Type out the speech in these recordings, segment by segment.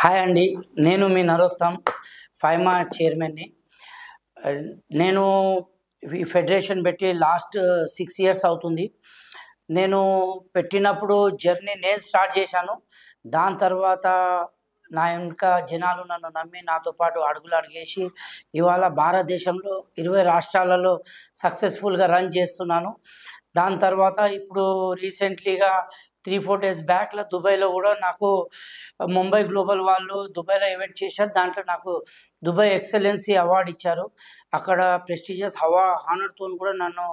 Hi అండి. నేను మీ నరోత్తమ్ ఫైమా చైర్మన్ని. నేను ఈ ఫెడరేషన్ పెట్టి లాస్ట్ 6 ఇయర్స్ అవుతుంది. నేను పెట్టినప్పుడు జర్నీ నేను స్టార్ట్ చేశాను. దాని తర్వాత నా వెనుక జనాలు నన్ను నమ్మి నాతో పాటు అడుగులు అడుగేసి ఇవాళ భారతదేశంలో 20 రాష్ట్రాలలో సక్సెస్ఫుల్గా రన్ చేస్తున్నాను. దాని తర్వాత ఇప్పుడు రీసెంట్లీగా 3-4 డేస్ బ్యాక్లో దుబాయ్లో కూడా నాకు ముంబై గ్లోబల్ వాళ్ళు దుబాయ్లో ఈవెంట్ చేశారు. దాంట్లో నాకు దుబాయ్ ఎక్సలెన్సీ అవార్డు ఇచ్చారు. అక్కడ ప్రెస్టీజియస్ హానర్తో కూడా నన్ను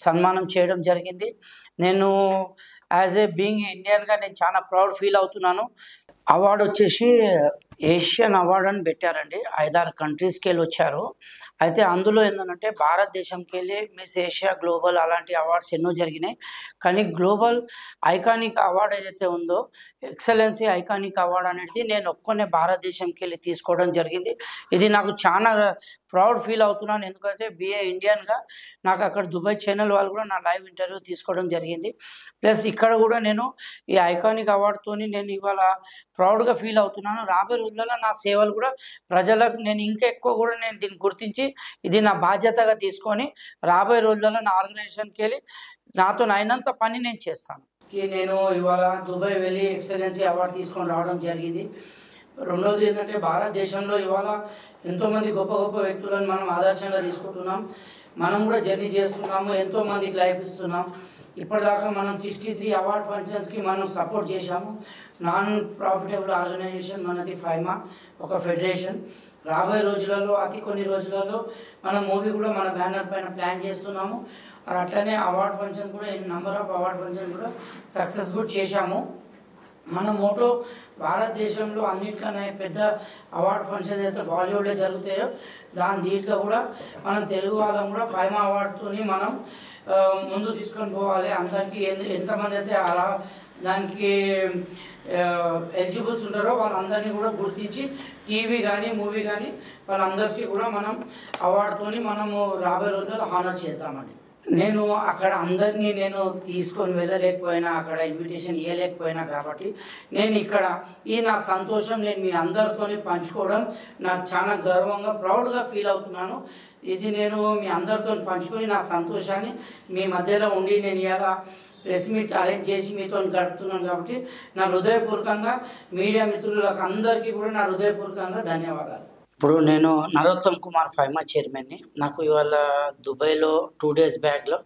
సన్మానం చేయడం జరిగింది. నేను యాజ్ ఏ బీయింగ్ ఇండియన్గా నేను చాలా ప్రౌడ్ ఫీల్ అవుతున్నాను. అవార్డు వచ్చేసి ఏషియన్ అవార్డు అని పెట్టారండి. 5-6 కంట్రీస్కి వెళ్ళి వచ్చారు. అయితే అందులో ఏంటంటే భారతదేశంకి వెళ్ళి మిస్ ఏషియా గ్లోబల్ అలాంటి అవార్డ్స్ ఎన్నో జరిగినాయి. కానీ గ్లోబల్ ఐకానిక్ అవార్డు ఏదైతే ఉందో ఎక్సలెన్సీ ఐకానిక్ అవార్డు అనేది నేను ఒక్కనే భారతదేశంకి వెళ్ళి తీసుకోవడం జరిగింది. ఇది నాకు చాలా ప్రౌడ్ ఫీల్ అవుతున్నాను. ఎందుకంటే బీఏ ఇండియన్గా నాకు అక్కడ దుబాయ్ ఛానల్ వాళ్ళు కూడా నా లైవ్ ఇంటర్వ్యూ తీసుకోవడం జరిగింది. ప్లస్ ఇక్కడ కూడా నేను ఈ ఐకానిక్ అవార్డుతో నేను ఇవాళ ప్రౌడ్గా ఫీల్ అవుతున్నాను. రాబోయే రోజులలో నా సేవలు కూడా ప్రజలకు నేను ఇంకా ఎక్కువ కూడా నేను దీన్ని గుర్తించి ఇది నా బాధ్యతగా తీసుకొని రాబోయే రోజులలో నా ఆర్గనైజేషన్కి వెళ్ళి నాతో అయినంత పని నేను చేస్తాను. నేను ఇవాళ దుబాయ్ వెళ్ళి ఎక్సలెన్సీ అవార్డు తీసుకొని రావడం జరిగింది. రెండవది ఏంటంటే భారతదేశంలో ఇవాళ ఎంతోమంది గొప్ప గొప్ప వ్యక్తులను మనం ఆదర్శంగా తీసుకుంటున్నాం. మనం కూడా జర్నీ చేస్తున్నాము, ఎంతోమందికి లైఫ్ ఇస్తున్నాం. ఇప్పటిదాకా మనం 63 అవార్డ్ ఫంక్షన్స్కి మనం సపోర్ట్ చేశాము. నాన్ ప్రాఫిటబుల్ ఆర్గనైజేషన్ మనది ఫైమా, ఒక ఫెడరేషన్. రాబోయే రోజులలో అతి కొన్ని రోజులలో మన మూవీ కూడా మన బ్యానర్ పైన ప్లాన్ చేస్తున్నాము. అట్లనే అవార్డ్ ఫంక్షన్ కూడా నెంబర్ ఆఫ్ అవార్డ్ ఫంక్షన్ కూడా సక్సెస్ కూడా చేశాము. మన మోటో భారతదేశంలో అన్నిటికన్నా పెద్ద అవార్డ్ ఫంక్షన్ అయితే బాలీవుడ్లో జరుగుతాయో దాని దీంట్లో కూడా మనం తెలుగు వాళ్ళం కూడా ఫైమా అవార్డ్స్తో మనం ముందు తీసుకొని పోవాలి. అందరికీ ఎంతమంది అయితే అలా దానికి ఎలిజిబుల్స్ ఉంటారో వాళ్ళందరినీ కూడా గుర్తించి టీవీ కానీ మూవీ కానీ వాళ్ళందరికీ కూడా మనం అవార్డుతోని మనము రాబోయే రోజుల్లో హానర్ చేస్తామండి. నేను అక్కడ అందరినీ నేను తీసుకొని వెళ్ళలేకపోయినా, అక్కడ ఇన్విటేషన్ ఇవ్వలేకపోయినా కాబట్టి నేను ఇక్కడ ఈ నా సంతోషం నేను మీ అందరితో పంచుకోవడం నాకు చాలా గర్వంగా ప్రౌడ్గా ఫీల్ అవుతున్నాను. ఇది నేను మీ అందరితో పంచుకొని నా సంతోషాన్ని మీ మధ్యలో ఉండి నేను ఇలా ప్రెస్ మీట్ అరేంజ్ చేసి మీతో గడుపుతున్నాను కాబట్టి నా హృదయపూర్వకంగా మీడియా మిత్రులకు అందరికీ కూడా నా హృదయపూర్వకంగా ధన్యవాదాలు. ఇప్పుడు నేను నరోత్తమ్ కుమార్ ఫైమా చైర్మన్ని. నాకు ఇవాళ దుబాయ్లో 2 డేస్ బ్యాక్లో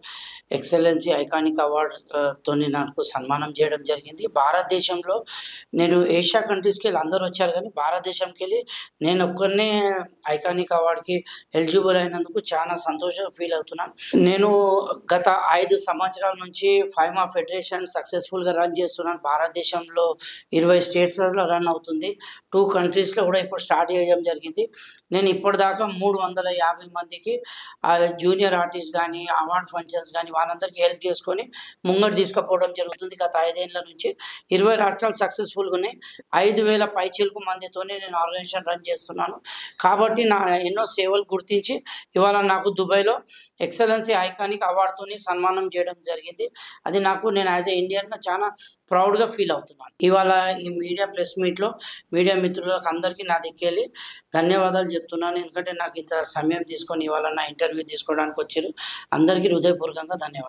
ఎక్సలెన్సీ ఐకానిక్ అవార్డుతో నాకు సన్మానం చేయడం జరిగింది. భారతదేశంలో నేను ఏషియా కంట్రీస్కి వెళ్ళి అందరూ వచ్చారు, కానీ భారతదేశంకి వెళ్ళి నేను ఒక్కనే ఐకానిక్ అవార్డుకి ఎలిజిబుల్ అయినందుకు చాలా సంతోషం ఫీల్ అవుతున్నాను. నేను గత 5 సంవత్సరాల నుంచి ఫైమా ఫెడరేషన్ సక్సెస్ఫుల్గా రన్ చేస్తున్నాను. భారతదేశంలో 20 స్టేట్స్లో రన్ అవుతుంది. 2 కంట్రీస్లో కూడా ఇప్పుడు స్టార్ట్ చేయడం జరిగింది. నేను ఇప్పటిదాకా 350 మందికి జూనియర్ ఆర్టిస్ట్ కానీ అవార్డ్ ఫంక్షన్స్ కానీ వాళ్ళందరికీ హెల్ప్ చేసుకొని ముంగడు తీసుకుపోవడం జరుగుతుంది. గత 5 ఏళ్ళ నుంచి 20 రాష్ట్రాలు సక్సెస్ఫుల్గా ఉన్నాయి. 5,000 పైచిలకు మందితోనే నేను ఆర్గనైజేషన్ రన్ చేస్తున్నాను. కాబట్టి నా ఎన్నో సేవలు గుర్తించి ఇవాళ నాకు దుబాయ్లో ఎక్సలెన్సీ ఐకానిక్ అవార్డుతో సన్మానం చేయడం జరిగింది. అది నాకు నేను యాజ్ ఏ ఇండియన్గా చాలా ప్రౌడ్గా ఫీల్ అవుతున్నాను. ఇవాళ ఈ మీడియా ప్రెస్ మీట్లో మీడియా మిత్రులకు అందరికీ నా దగ్గరికి ధన్యవాదాలు చెప్తున్నాను. ఎందుకంటే నాకు ఇంత సమయం తీసుకొని ఇవాళ నా ఇంటర్వ్యూ తీసుకోవడానికి వచ్చారు. అందరికీ హృదయపూర్వకంగా ధన్యవాదాలు.